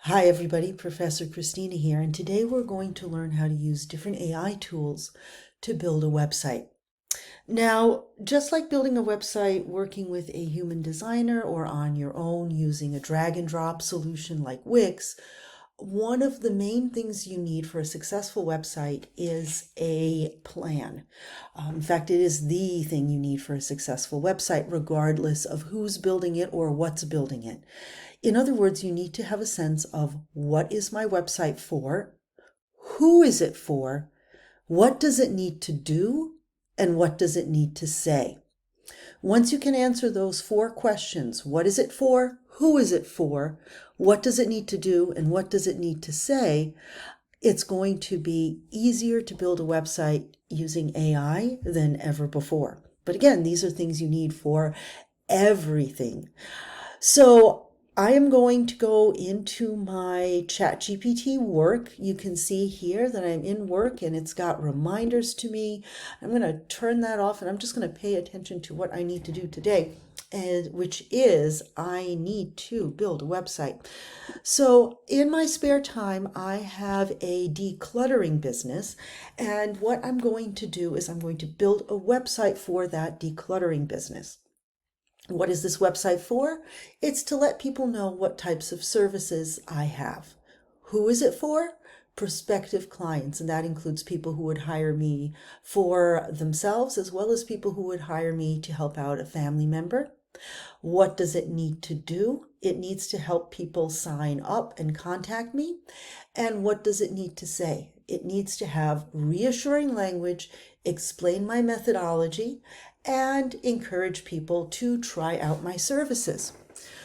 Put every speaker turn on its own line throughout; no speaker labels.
Hi everybody, Professor Christina here, and today we're going to learn how to use different AI tools to build a website. Now, just like building a website working with a human designer or on your own using a drag and drop solution like Wix, one of the main things you need for a successful website is a plan. In fact, it is the thing you need for a successful website, regardless of who's building it or what's building it. In other words, you need to have a sense of what is my website for, who is it for, what does it need to do, and what does it need to say. Once you can answer those four questions, what is it for, who is it for, what does it need to do, and what does it need to say, it's going to be easier to build a website using AI than ever before. But again, these are things you need for everything. So I am going to go into my ChatGPT work. You can see here that I'm in work and it's got reminders to me. I'm going to turn that off and I'm just going to pay attention to what I need to do today, and which is I need to build a website. So in my spare time, I have a decluttering business, and what I'm going to do is I'm going to build a website for that decluttering business. What is this website for? It's to let people know what types of services I have. Who is it for? Prospective clients, and that includes people who would hire me for themselves as well as people who would hire me to help out a family member. What does it need to do? It needs to help people sign up and contact me. And what does it need to say? It needs to have reassuring language, explain my methodology, and encourage people to try out my services.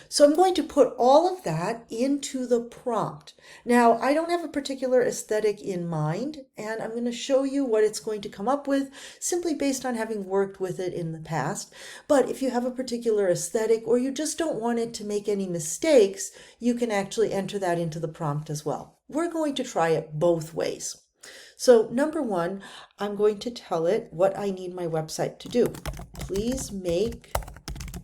So I'm going to put all of that into the prompt. Now, I don't have a particular aesthetic in mind, and I'm going to show you what it's going to come up with simply based on having worked with it in the past. But if you have a particular aesthetic or you just don't want it to make any mistakes, you can actually enter that into the prompt as well. We're going to try it both ways. So number one, I'm going to tell it what I need my website to do. Please make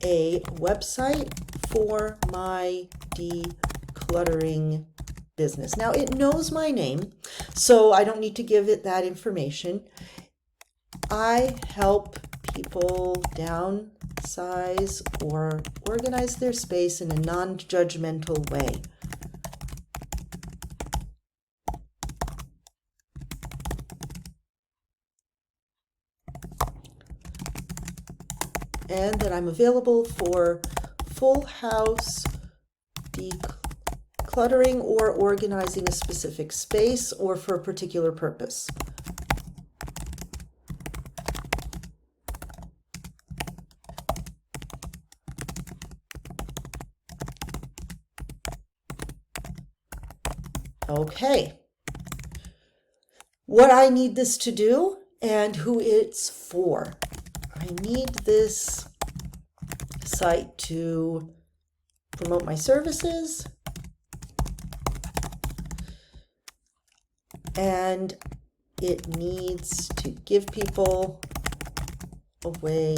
a website for my decluttering business. Now it knows my name, so I don't need to give it that information. I help people downsize or organize their space in a non-judgmental way. And that I'm available for full house decluttering or organizing a specific space or for a particular purpose. Okay. What I need this to do and who it's for. I need this site to promote my services, and it needs to give people a way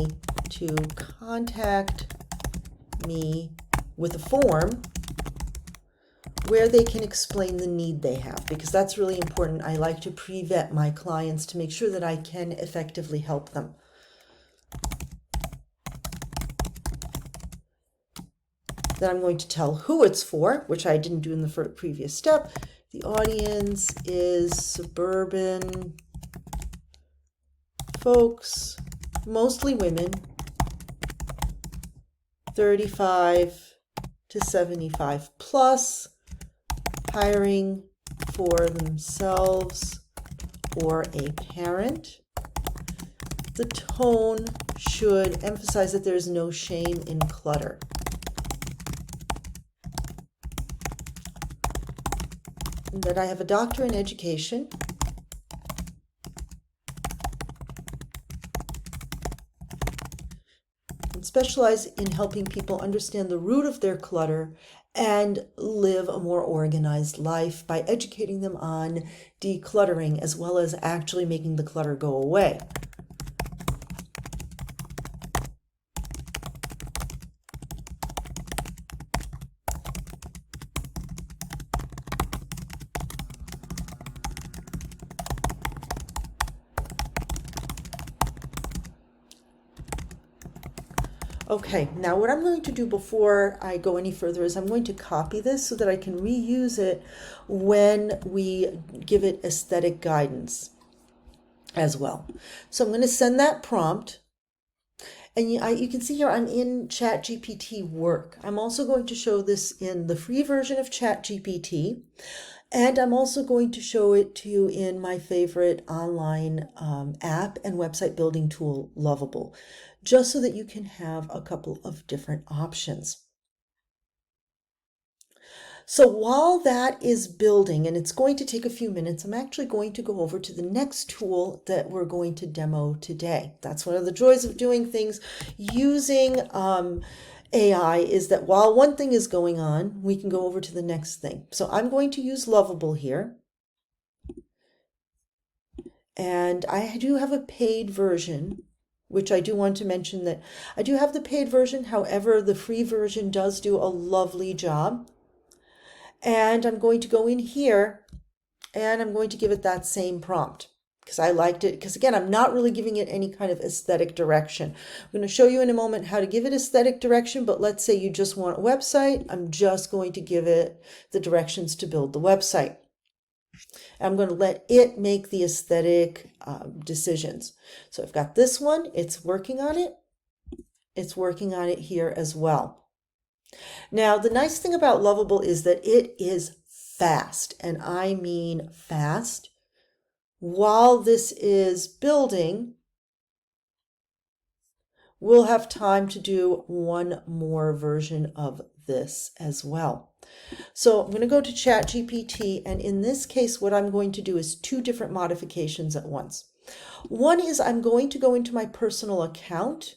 to contact me with a form where they can explain the need they have, because that's really important. I like to pre-vet my clients to make sure that I can effectively help them. Then I'm going to tell who it's for, which I didn't do in the previous step. The audience is suburban folks, mostly women, 35 to 75 plus, hiring for themselves or a parent. The tone should emphasize that there is no shame in clutter. And that I have a doctorate in education, and specialize in helping people understand the root of their clutter and live a more organized life by educating them on decluttering as well as actually making the clutter go away. Okay, now what I'm going to do before I go any further is I'm going to copy this so that I can reuse it when we give it aesthetic guidance as well. So I'm going to send that prompt. And you can see here I'm in ChatGPT Work. I'm also going to show this in the free version of ChatGPT. And I'm also going to show it to you in my favorite online app and website building tool, Lovable, just so that you can have a couple of different options. So while that is building, and it's going to take a few minutes, I'm actually going to go over to the next tool that we're going to demo today. That's one of the joys of doing things using AI, is that while one thing is going on, we can go over to the next thing. So I'm going to use Lovable here. And I do have a paid version, which I do want to mention that I do have the paid version. However, the free version does do a lovely job. And I'm going to go in here and I'm going to give it that same prompt because I liked it. Because again, I'm not really giving it any kind of aesthetic direction. I'm going to show you in a moment how to give it aesthetic direction, but let's say you just want a website. I'm just going to give it the directions to build the website. I'm going to let it make the aesthetic decisions. So I've got this one, it's working on it. It's working on it here as well. Now, the nice thing about Lovable is that it is fast, and I mean fast. While this is building, we'll have time to do one more version of this as well. So I'm going to go to ChatGPT, and in this case, what I'm going to do is two different modifications at once. One is I'm going to go into my personal account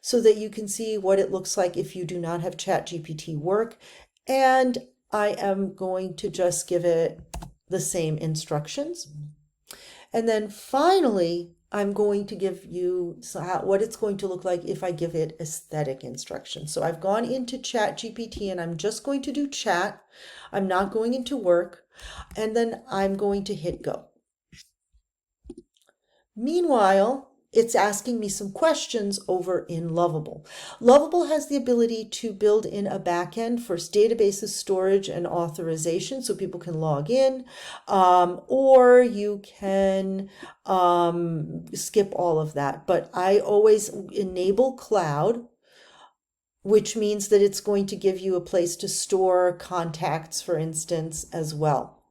so that you can see what it looks like if you do not have ChatGPT Work. And I am going to just give it the same instructions. And then finally, I'm going to give you what it's going to look like if I give it aesthetic instructions. So I've gone into ChatGPT and I'm just going to do chat. I'm not going into work. And then I'm going to hit go. Meanwhile, it's asking me some questions over in Lovable. Lovable has the ability to build in a backend for databases, storage, and authorization so people can log in, or you can skip all of that. But I always enable cloud, which means that it's going to give you a place to store contacts, for instance, as well.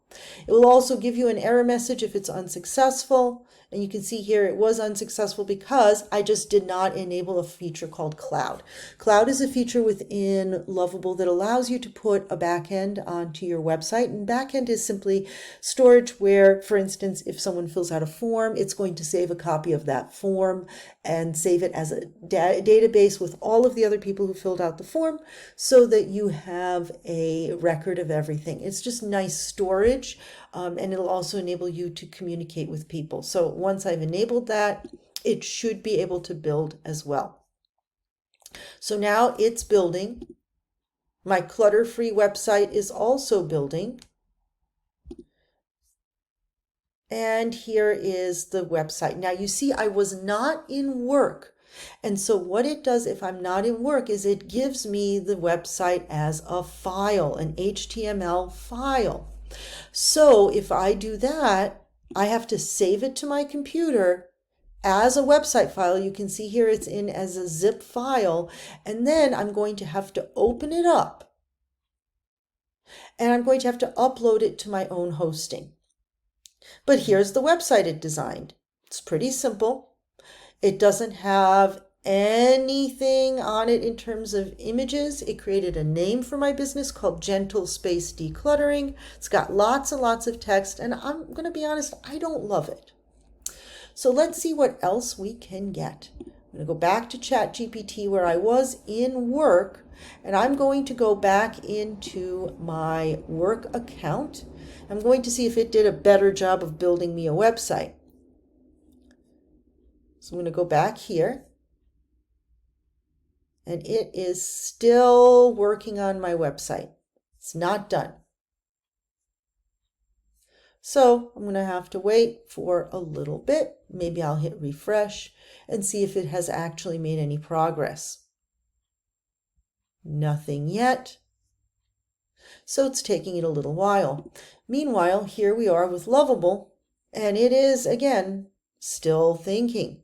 It will also give you an error message if it's unsuccessful. And you can see here it was unsuccessful because I just did not enable a feature called Cloud. Cloud is a feature within Lovable that allows you to put a backend onto your website. And backend is simply storage where, for instance, if someone fills out a form, it's going to save a copy of that form and save it as a database with all of the other people who filled out the form so that you have a record of everything. It's just nice storage. And it'll also enable you to communicate with people. So once I've enabled that, it should be able to build as well. So now it's building. My clutter-free website is also building. And here is the website. Now you see I was not in work. And so what it does if I'm not in work is it gives me the website as a file, an HTML file. So if I do that, I have to save it to my computer as a website file. You can see here it's in as a zip file. And then I'm going to have to open it up. And I'm going to have to upload it to my own hosting. But here's the website it designed. It's pretty simple. It doesn't have anything on it in terms of images. It created a name for my business called Gentle Space Decluttering. It's got lots and lots of text, and I'm going to be honest, I don't love it. So let's see what else we can get. I'm going to go back to ChatGPT where I was in work, and I'm going to go back into my work account. I'm going to see if it did a better job of building me a website. So I'm going to go back here. And it is still working on my website. It's not done. So I'm going to have to wait for a little bit. Maybe I'll hit refresh and see if it has actually made any progress. Nothing yet. So it's taking it a little while. Meanwhile, here we are with Lovable, and it is, again, still thinking.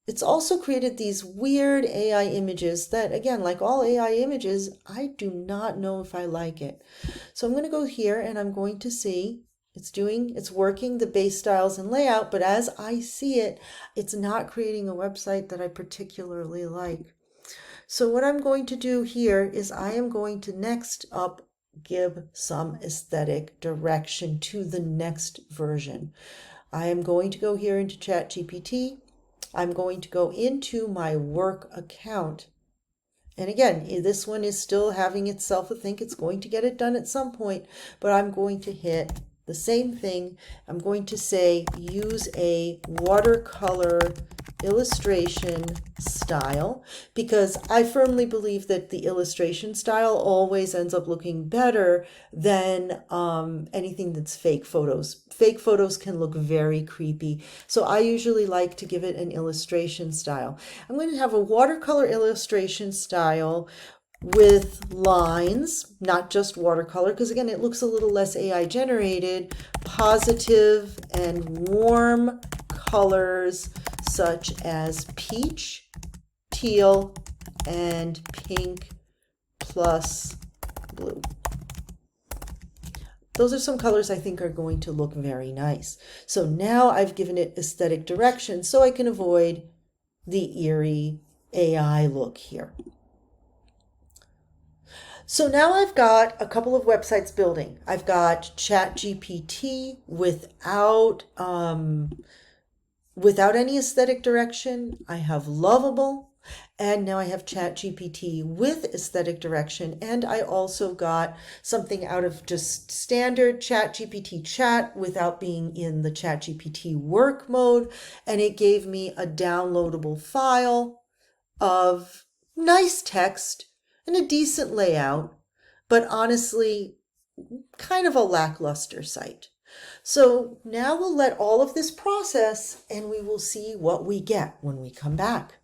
It's also created these weird AI images that, again, like all AI images, I do not know if I like it. So I'm going to go here and I'm going to see it's working the base styles and layout, but as I see it, it's not creating a website that I particularly like. So what I'm going to do here is I am going to next up give some aesthetic direction to the next version. I am going to go here into ChatGPT. I'm going to go into my work account. And again, this one is still having itself a think. It's going to get it done at some point, but I'm going to hit the same thing. I'm going to say use a watercolor illustration style, because I firmly believe that the illustration style always ends up looking better than anything that's fake photos. Fake photos can look very creepy. So I usually like to give it an illustration style. I'm going to have a watercolor illustration style with lines, not just watercolor, because again, it looks a little less AI generated, positive and warm colors such as peach, teal, and pink plus blue. Those are some colors I think are going to look very nice. So now I've given it aesthetic direction so I can avoid the eerie AI look here. So now I've got a couple of websites building. I've got ChatGPT without any aesthetic direction. I have Lovable, and now I have ChatGPT with aesthetic direction. And I also got something out of just standard ChatGPT chat without being in the ChatGPT work mode. And it gave me a downloadable file of nice text and a decent layout, but honestly, kind of a lackluster site. So now we'll let all of this process and we will see what we get when we come back.